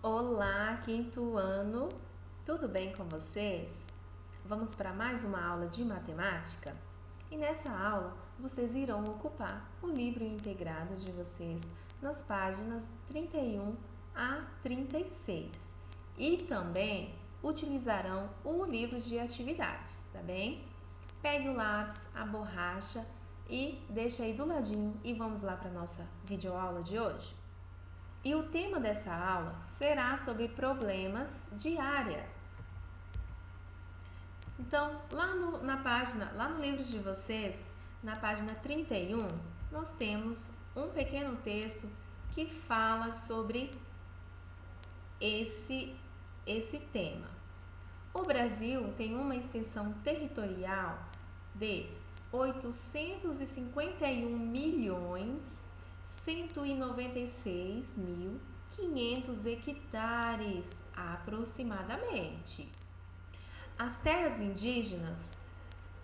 Olá, quinto ano, tudo bem com vocês? Vamos para mais uma aula de matemática? E nessa aula vocês irão ocupar o livro integrado de vocês nas páginas 31 a 36 e também utilizarão o livro de atividades, tá bem? Pegue o lápis, a borracha e deixa aí do ladinho e vamos lá para a nossa videoaula de hoje? E o tema dessa aula será sobre problemas de área. Então, lá no livro de vocês, na página 31, nós temos um pequeno texto que fala sobre esse tema. O Brasil tem uma extensão territorial de 851.196.500 hectares, aproximadamente. As terras indígenas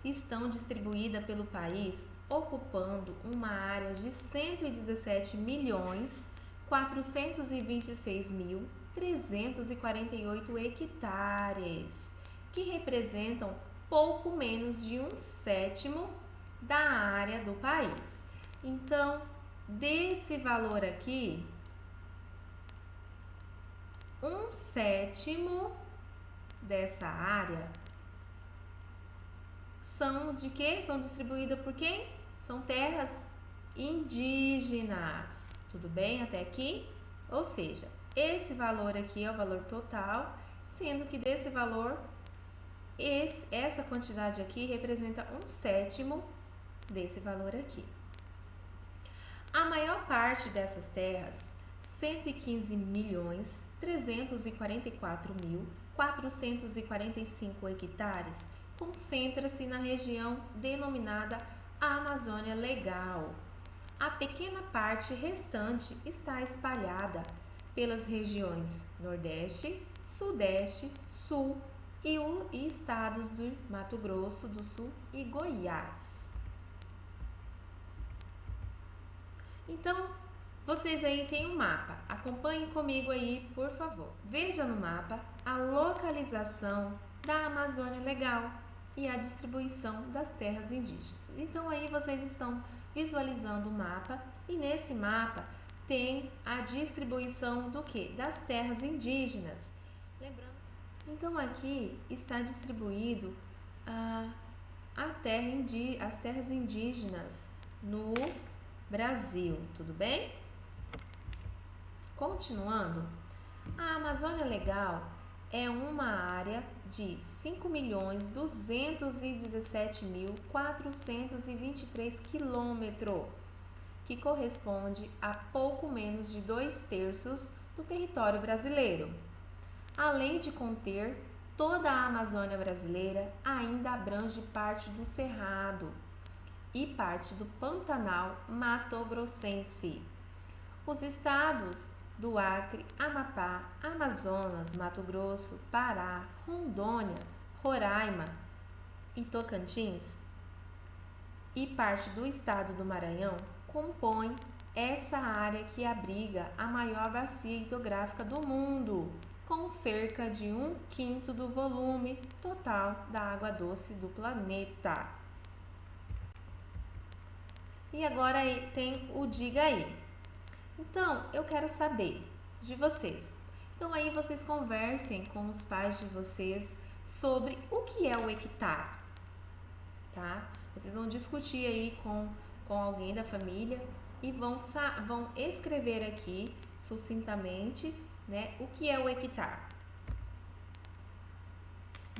estão distribuídas pelo país, ocupando uma área de 117.426.348 hectares, que representam pouco menos de 1/7 da área do país. Então, desse valor aqui, 1/7 dessa área são de quê? São distribuídas por quem? São terras indígenas. Tudo bem até aqui? Ou seja, esse valor aqui é o valor total, sendo que desse valor, essa quantidade aqui representa 1/7 desse valor aqui. A maior parte dessas terras, 115.344.445 hectares, concentra-se na região denominada Amazônia Legal. A pequena parte restante está espalhada pelas regiões Nordeste, Sudeste, Sul e estados do Mato Grosso do Sul e Goiás. Então, vocês aí têm um mapa. Acompanhem comigo aí, por favor. Veja no mapa a localização da Amazônia Legal e a distribuição das terras indígenas. Então, aí vocês estão visualizando o mapa e nesse mapa tem a distribuição do quê? Das terras indígenas. Lembrando. Então, aqui está distribuído as terras indígenas no Brasil, tudo bem? Continuando, a Amazônia Legal é uma área de 5.217.423 quilômetros, que corresponde a pouco menos de 2/3 do território brasileiro. Além de conter toda a Amazônia brasileira, ainda abrange parte do Cerrado e parte do Pantanal Mato-Grossense. Os estados do Acre, Amapá, Amazonas, Mato Grosso, Pará, Rondônia, Roraima e Tocantins e parte do estado do Maranhão compõem essa área que abriga a maior bacia hidrográfica do mundo, com cerca de 1/5 do volume total da água doce do planeta. E agora tem o Diga Aí. Então, eu quero saber de vocês. Então, aí vocês conversem com os pais de vocês sobre o que é o hectare, tá? Vocês vão discutir aí com alguém da família e vão escrever aqui sucintamente, né, o que é o hectare.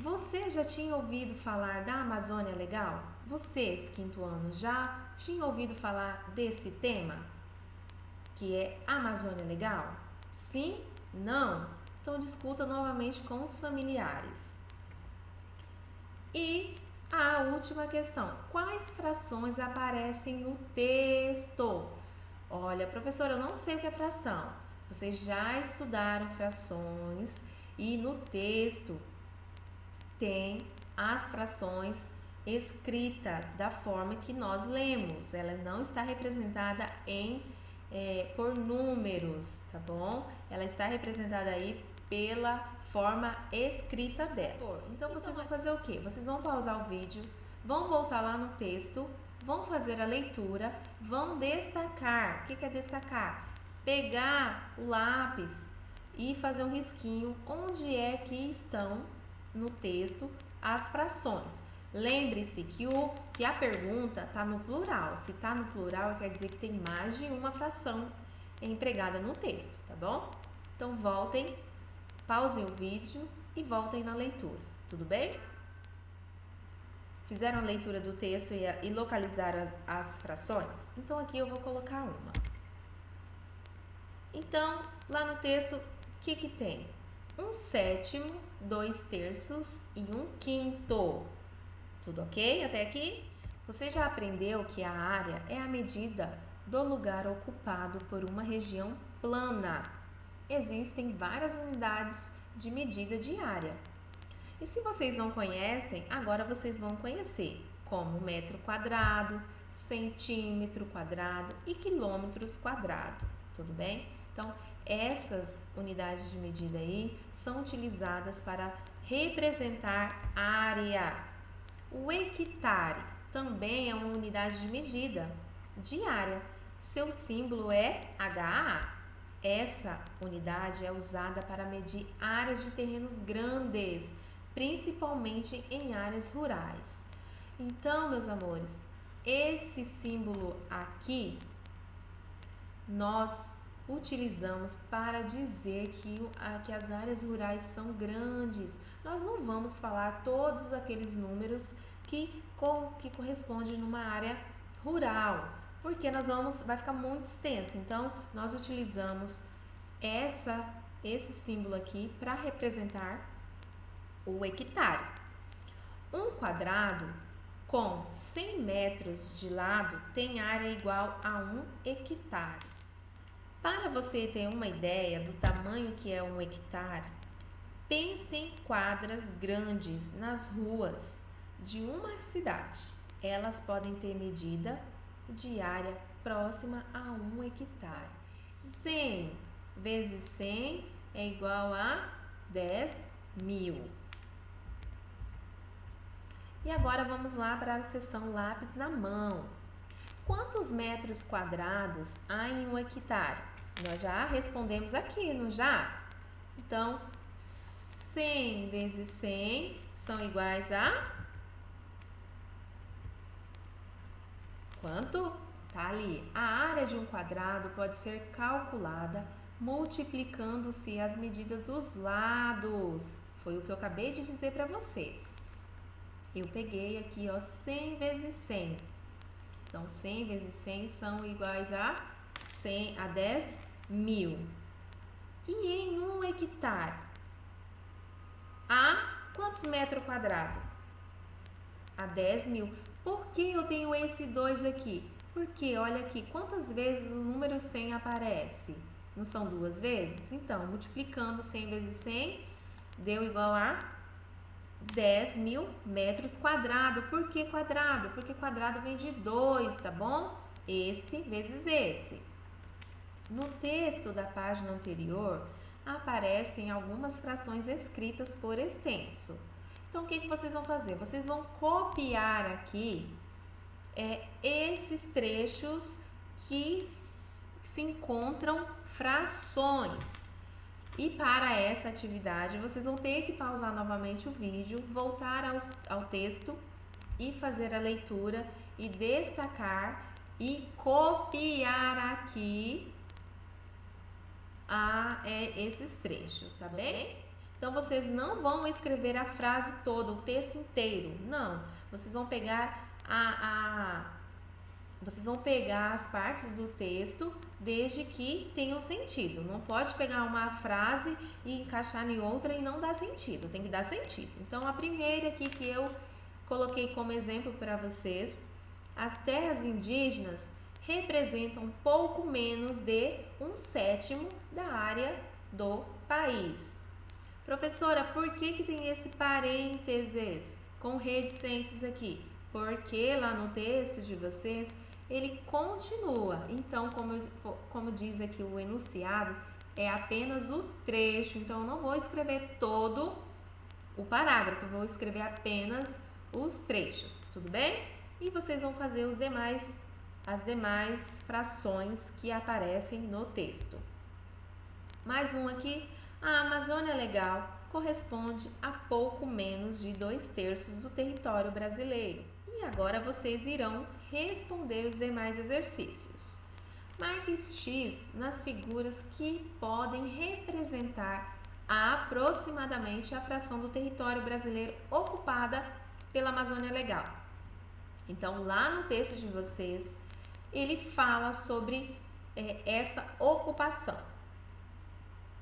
Você já tinha ouvido falar da Amazônia Legal? Vocês, quinto ano, já tinham ouvido falar desse tema? Que é Amazônia Legal? Sim? Não? Então discuta novamente com os familiares. E a última questão: quais frações aparecem no texto? Olha, professora, eu não sei o que é fração. Vocês já estudaram frações e no texto tem as frações escritas da forma que nós lemos. Ela não está representada por números, tá bom? Ela está representada aí pela forma escrita dela. Então vocês vão fazer o quê? Vocês vão pausar o vídeo, vão voltar lá no texto, vão fazer a leitura, vão destacar. O que é destacar? Pegar o lápis e fazer um risquinho onde é que estão no texto as frações. Lembre-se que a pergunta está no plural. Se está no plural, quer dizer que tem mais de uma fração empregada no texto, tá bom? Então voltem, pausem o vídeo e voltem na leitura, tudo bem? Fizeram a leitura do texto e localizaram as frações? Então aqui eu vou colocar uma. Então, lá no texto, o que tem? 1/7, 2/3 e 1/5. Tudo ok até aqui? Você já aprendeu que a área é a medida do lugar ocupado por uma região plana. Existem várias unidades de medida de área. E se vocês não conhecem, agora vocês vão conhecer, como metro quadrado, centímetro quadrado e quilômetros quadrado, tudo bem? Então, essas unidades de medida aí são utilizadas para representar área. O hectare também é uma unidade de medida de área. Seu símbolo é HA. Essa unidade é usada para medir áreas de terrenos grandes, principalmente em áreas rurais. Então, meus amores, esse símbolo aqui nós utilizamos para dizer que as áreas rurais são grandes. Nós não vamos falar todos aqueles números que correspondem numa área rural, porque vai ficar muito extenso. Então, nós utilizamos esse símbolo aqui para representar o hectare. Um quadrado com 100 metros de lado tem área igual a 1 hectare. Para você ter uma ideia do tamanho que é um hectare, pense em quadras grandes nas ruas de uma cidade. Elas podem ter medida de área próxima a 1 hectare. 100 vezes 100 é igual a 10.000. E agora vamos lá para a seção lápis na mão. Quantos metros quadrados há em 1 hectare? Nós já respondemos aqui, não já? Então, 100 vezes 100 são iguais a... Quanto? Tá ali. A área de um quadrado pode ser calculada multiplicando-se as medidas dos lados. Foi o que eu acabei de dizer para vocês. Eu peguei aqui, ó, 100 vezes 100. Então, 100 vezes 100 são iguais a 10.000. E em 1 hectare, há quantos metros quadrados? A 10.000. Por que eu tenho esse 2 aqui? Porque, olha aqui, quantas vezes o número 100 aparece? Não são 2 vezes? Então, multiplicando 100 vezes 100, deu igual a 10.000 metros quadrados. Por que quadrado? Porque quadrado vem de 2, tá bom? Esse vezes esse. No texto da página anterior, aparecem algumas frações escritas por extenso. Então, o que vocês vão fazer? Vocês vão copiar aqui esses trechos que se encontram frações. E para essa atividade, vocês vão ter que pausar novamente o vídeo, voltar ao texto e fazer a leitura e destacar e copiar aqui esses trechos, tá bem? Então, vocês não vão escrever a frase toda, o texto inteiro, não. Vocês vão pegar as partes do texto desde que tenham sentido. Não pode pegar uma frase e encaixar em outra e não dar sentido, tem que dar sentido. Então, a primeira aqui que eu coloquei como exemplo para vocês, as terras indígenas representam pouco menos de 1/7 da área do país. Professora, por que tem esse parênteses com reticências aqui? Porque lá no texto de vocês, ele continua. Então, como diz aqui o enunciado, é apenas o trecho, então eu não vou escrever todo o parágrafo, eu vou escrever apenas os trechos, tudo bem? E vocês vão fazer as demais frações que aparecem no texto. Mais um aqui, a Amazônia Legal corresponde a pouco menos de 2/3 do território brasileiro. E agora vocês irão responder os demais exercícios. Marque X nas figuras que podem representar aproximadamente a fração do território brasileiro ocupada pela Amazônia Legal. Então, lá no texto de vocês, ele fala sobre essa ocupação.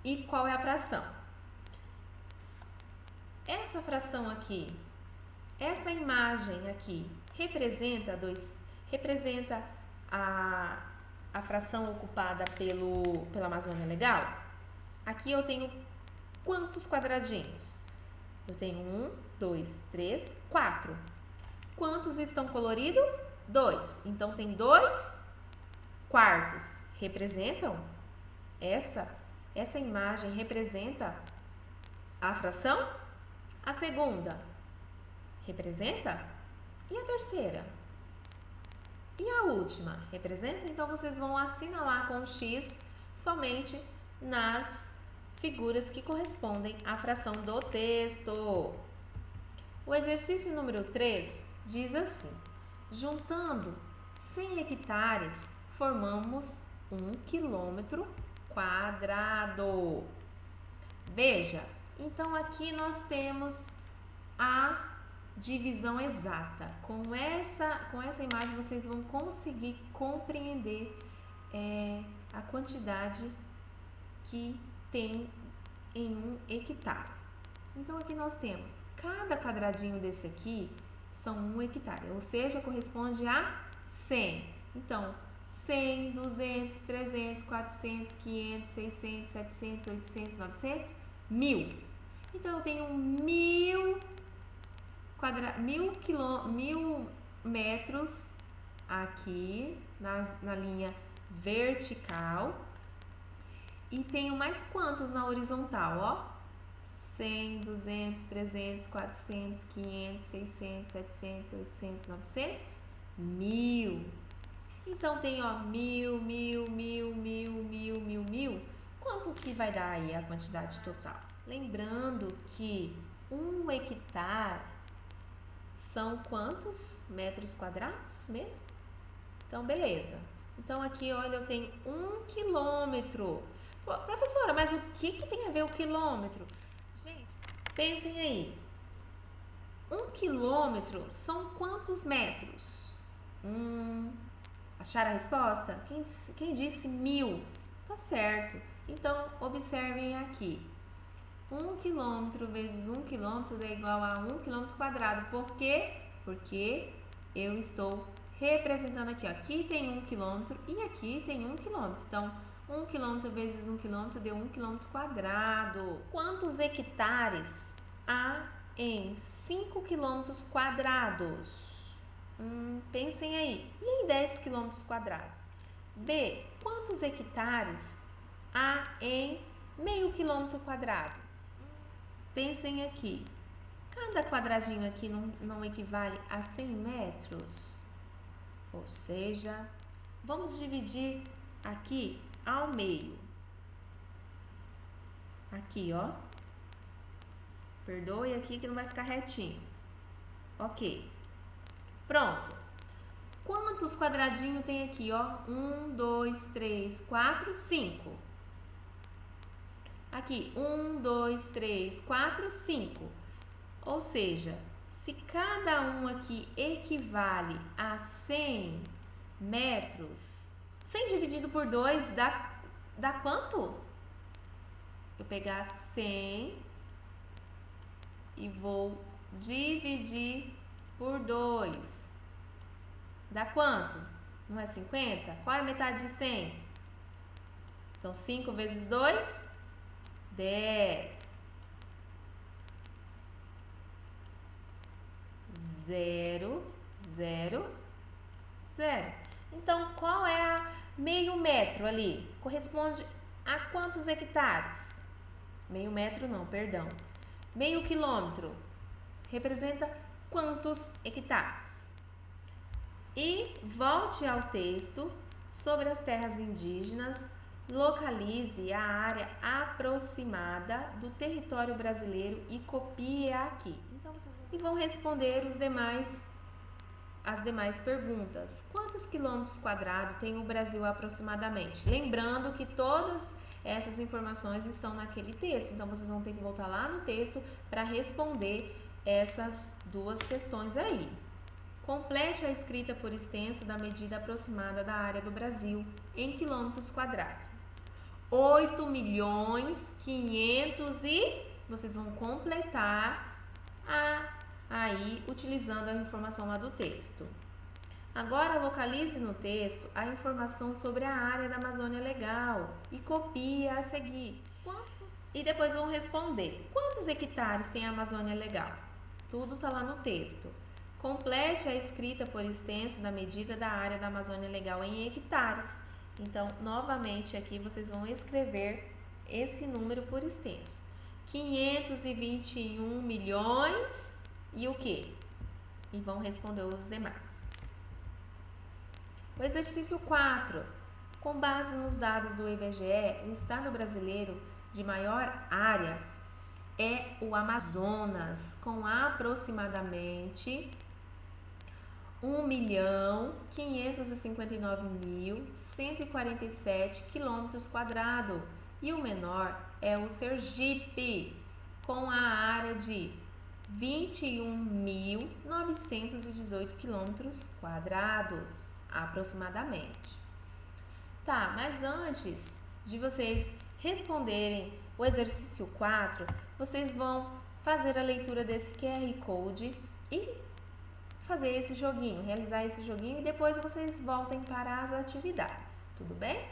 E qual é a fração? Essa fração aqui, essa imagem aqui, representa a fração ocupada pela Amazônia Legal? Aqui eu tenho quantos quadradinhos? Eu tenho 1, 2, 3, 4. Quantos estão coloridos? 2. Então, tem 2/4. Representam? Essa imagem representa a fração? A segunda representa? E a terceira? E a última representa? Então, vocês vão assinalar com X somente nas figuras que correspondem à fração do texto. O exercício número 3 diz assim: juntando 100 hectares, formamos 1 quilômetro quadrado. Veja, então aqui nós temos a divisão exata. Com essa imagem vocês vão conseguir compreender a quantidade que tem em 1 hectare. Então aqui nós temos, cada quadradinho desse aqui são 1 hectare, ou seja, corresponde a 100. Então, 100, 200, 300, 400, 500, 600, 700, 800, 900, 1000. Então, eu tenho 1000 metros aqui na linha vertical. E tenho mais quantos na horizontal, ó? 100, 200, 300, 400, 500, 600, 700, 800, 900, 1000. Então, tem, ó, 1000, 1000, 1000, 1000, 1000, 1000, 1000. Quanto que vai dar aí a quantidade total? Lembrando que 1 hectare são quantos metros quadrados mesmo? Então, beleza. Então, aqui, olha, eu tenho 1 quilômetro. Pô, professora, mas o que tem a ver o quilômetro? Gente, pensem aí. 1 quilômetro são quantos metros? Acharam a resposta? Quem disse 1000? Tá certo. Então, observem aqui. 1 quilômetro vezes 1 quilômetro é igual a 1 quilômetro quadrado. Por quê? Porque eu estou representando aqui. Ó. Aqui tem 1 quilômetro e aqui tem 1 quilômetro. Então, 1 quilômetro vezes 1 quilômetro deu 1 quilômetro quadrado. Quantos hectares há em 5 quilômetros quadrados? Pensem aí. E em 10 quilômetros quadrados? B. Quantos hectares há em meio quilômetro quadrado? Pensem aqui. Cada quadradinho aqui não equivale a 100 metros? Ou seja, vamos dividir aqui ao meio. Aqui, ó. Perdoe aqui que não vai ficar retinho. Ok. Pronto. Quantos quadradinhos tem aqui, ó? 1, 2, 3, 4, 5. Aqui, 1, 2, 3, 4, 5. Ou seja, se cada um aqui equivale a 100 metros, 100 dividido por 2 dá quanto? Eu pegar 100 e vou dividir por 2. Dá quanto? Não é 50? Qual é a metade de 100? Então, 5 vezes 2, 10. 0, 0, 0. Então, qual é a meio metro ali? Corresponde a quantos hectares? Meio metro não, perdão. Meio quilômetro representa quantos hectares? E volte ao texto sobre as terras indígenas, localize a área aproximada do território brasileiro e copie aqui. E vão responder as demais perguntas. Quantos quilômetros quadrados tem o Brasil aproximadamente? Lembrando que todas essas informações estão naquele texto, então vocês vão ter que voltar lá no texto para responder essas duas questões aí. Complete a escrita por extenso da medida aproximada da área do Brasil em quilômetros quadrados. 8.500.000 e vocês vão completar aí utilizando a informação lá do texto. Agora localize no texto a informação sobre a área da Amazônia Legal e copie a seguir. E depois vão responder: quantos hectares tem a Amazônia Legal? Tudo está lá no texto. Complete a escrita por extenso da medida da área da Amazônia Legal em hectares. Então, novamente aqui vocês vão escrever esse número por extenso. 521 milhões e o quê? E vão responder os demais. O exercício 4. Com base nos dados do IBGE, o estado brasileiro de maior área é o Amazonas, com aproximadamente 1.559.147 quilômetros quadrados, e o menor é o Sergipe, com a área de 21.918 quilômetros quadrados, aproximadamente. Tá, mas antes de vocês responderem o exercício 4, vocês vão fazer a leitura desse QR Code e fazer esse joguinho, realizar esse joguinho, e depois vocês voltem para as atividades, tudo bem?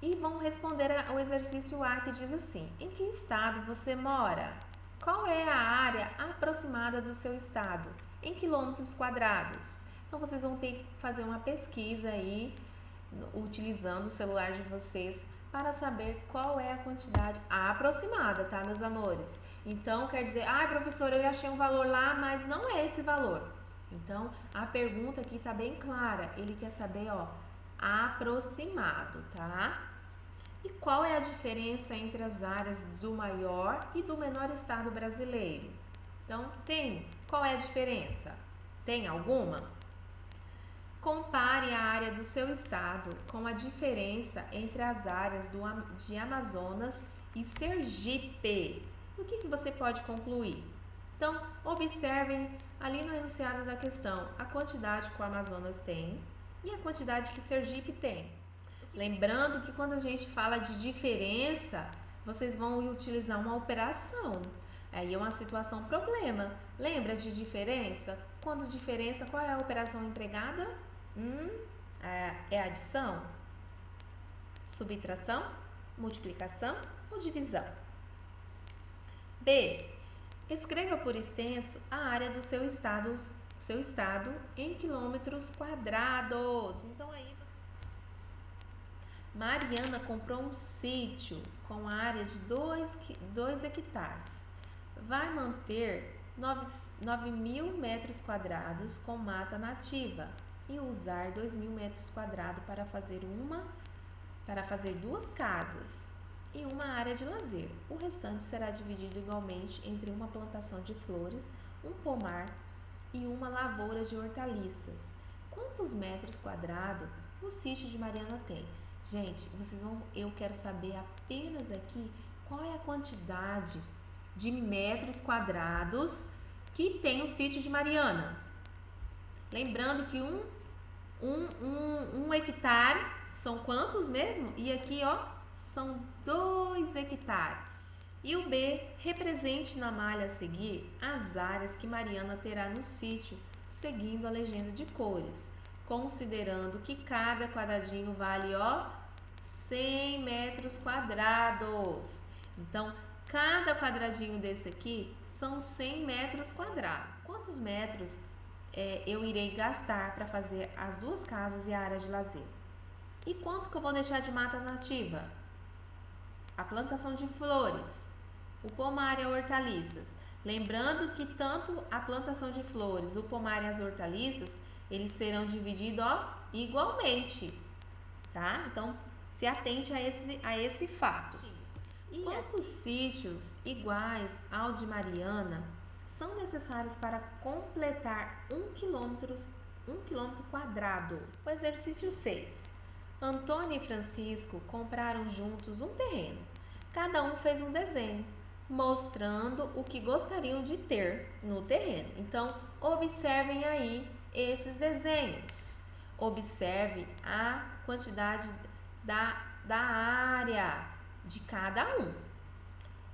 E vão responder ao exercício A, que diz assim: em que estado você mora? Qual é a área aproximada do seu estado? Em quilômetros quadrados? Então, vocês vão ter que fazer uma pesquisa aí, utilizando o celular de vocês, para saber qual é a quantidade aproximada, tá, meus amores? Então, quer dizer, professora, eu achei um valor lá, mas não é esse valor. Então, a pergunta aqui tá bem clara. Ele quer saber, aproximado, tá? E qual é a diferença entre as áreas do maior e do menor estado brasileiro? Então, qual é a diferença? Tem alguma? Compare a área do seu estado com a diferença entre as áreas de Amazonas e Sergipe. O que você pode concluir? Então, observem ali no enunciado da questão a quantidade que o Amazonas tem e a quantidade que Sergipe tem. Lembrando que quando a gente fala de diferença, vocês vão utilizar uma operação. Aí é uma situação problema. Lembra de diferença? Quando diferença, qual é a operação empregada? É adição, subtração, multiplicação ou divisão? B. Escreva por extenso a área do seu estado em quilômetros quadrados. Então aí, Mariana comprou um sítio com área de 2 hectares. Vai manter 9.000 metros quadrados com mata nativa e usar 2.000 metros quadrados para fazer 2 casas e uma área de lazer. O restante será dividido igualmente entre uma plantação de flores, um pomar e uma lavoura de hortaliças. Quantos metros quadrados o sítio de Mariana tem? Gente, eu quero saber apenas aqui qual é a quantidade de metros quadrados que tem o sítio de Mariana. Lembrando que um hectare são quantos mesmo? E aqui, são 2 hectares. E o B, represente na malha a seguir as áreas que Mariana terá no sítio, seguindo a legenda de cores, considerando que cada quadradinho vale, 100 metros quadrados. Então, cada quadradinho desse aqui são 100 metros quadrados. Quantos metros eu irei gastar para fazer as 2 casas e a área de lazer? E quanto que eu vou deixar de mata nativa? A plantação de flores, o pomar e hortaliças. Lembrando que tanto a plantação de flores, o pomar e as hortaliças, eles serão divididos igualmente, tá? Então, se atente a esse fato. Quantos sítios iguais ao de Mariana são necessários para completar 1 quilômetro quadrado? O exercício 6. Antônio e Francisco compraram juntos um terreno. Cada um fez um desenho, mostrando o que gostariam de ter no terreno. Então, observem aí esses desenhos. Observe a quantidade da área de cada um.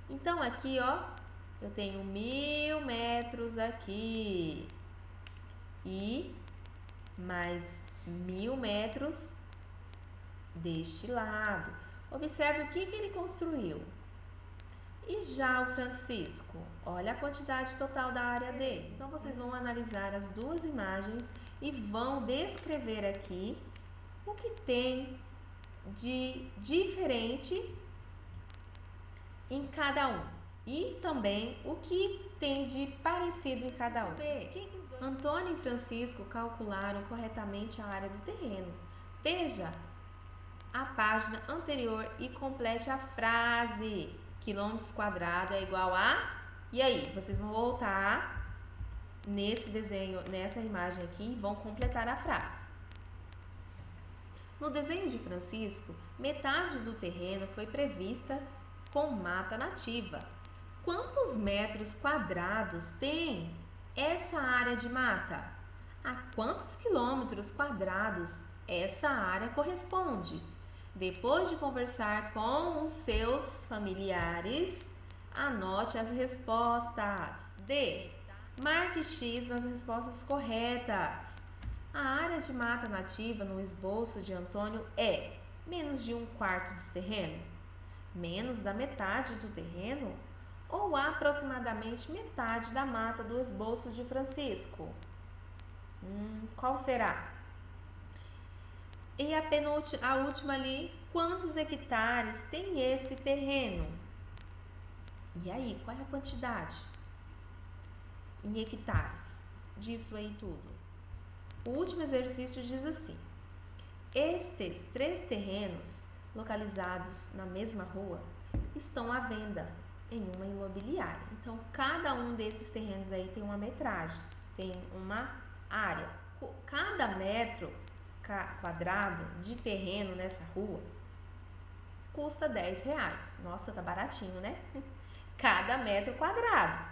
Então, aqui, ó, eu tenho 1000 metros aqui e mais 1000 metros deste lado. Observe o que ele construiu. E já o Francisco, olha a quantidade total da área dele. Então, vocês vão analisar as duas imagens e vão descrever aqui o que tem de diferente em cada um e também o que tem de parecido em cada um. Antônio e Francisco calcularam corretamente a área do terreno. Veja a página anterior e complete a frase. Quilômetros quadrados é igual a... E aí, vocês vão voltar nesse desenho, nessa imagem aqui e vão completar a frase. No desenho de Francisco, metade do terreno foi prevista com mata nativa. Quantos metros quadrados tem essa área de mata? A quantos quilômetros quadrados essa área corresponde? Depois de conversar com os seus familiares, anote as respostas. D. Marque X nas respostas corretas. A área de mata nativa no esboço de Antônio é menos de 1/4 do terreno, menos da metade do terreno ou aproximadamente metade da mata do esboço de Francisco? Qual será? E a última ali, quantos hectares tem esse terreno? E aí, qual é a quantidade em hectares disso aí tudo? O último exercício diz assim: estes 3 terrenos localizados na mesma rua estão à venda em uma imobiliária. Então, cada um desses terrenos aí tem uma metragem, tem uma área. Cada metro quadrado de terreno nessa rua custa R$10. Nossa, tá baratinho, né? Cada metro quadrado.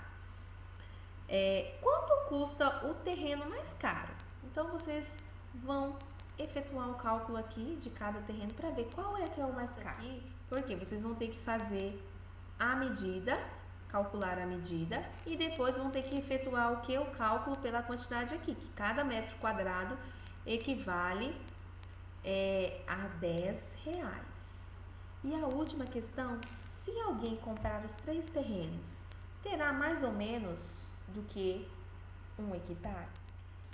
Quanto custa o terreno mais caro? Então, vocês vão efetuar um cálculo aqui de cada terreno para ver qual é que é o mais caro. Porque vocês vão ter que fazer a medida, calcular a medida e depois vão ter que efetuar o que? O cálculo pela quantidade aqui, que cada metro quadrado equivale a R$10. E a última questão, se alguém comprar os 3 terrenos, terá mais ou menos do que 1 hectare?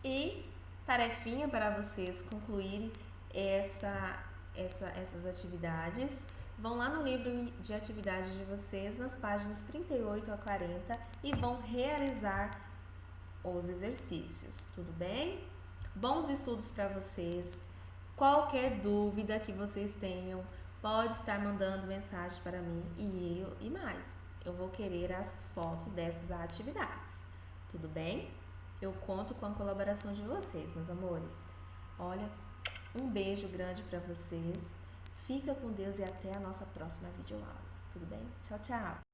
E tarefinha para vocês concluírem essas atividades. Vão lá no livro de atividades de vocês, nas páginas 38 a 40 e vão realizar os exercícios, tudo bem? Bons estudos para vocês. Qualquer dúvida que vocês tenham, pode estar mandando mensagem para mim e mais. Eu vou querer as fotos dessas atividades, tudo bem? Eu conto com a colaboração de vocês, meus amores. Olha, um beijo grande para vocês. Fica com Deus e até a nossa próxima videoaula. Tudo bem? Tchau, tchau!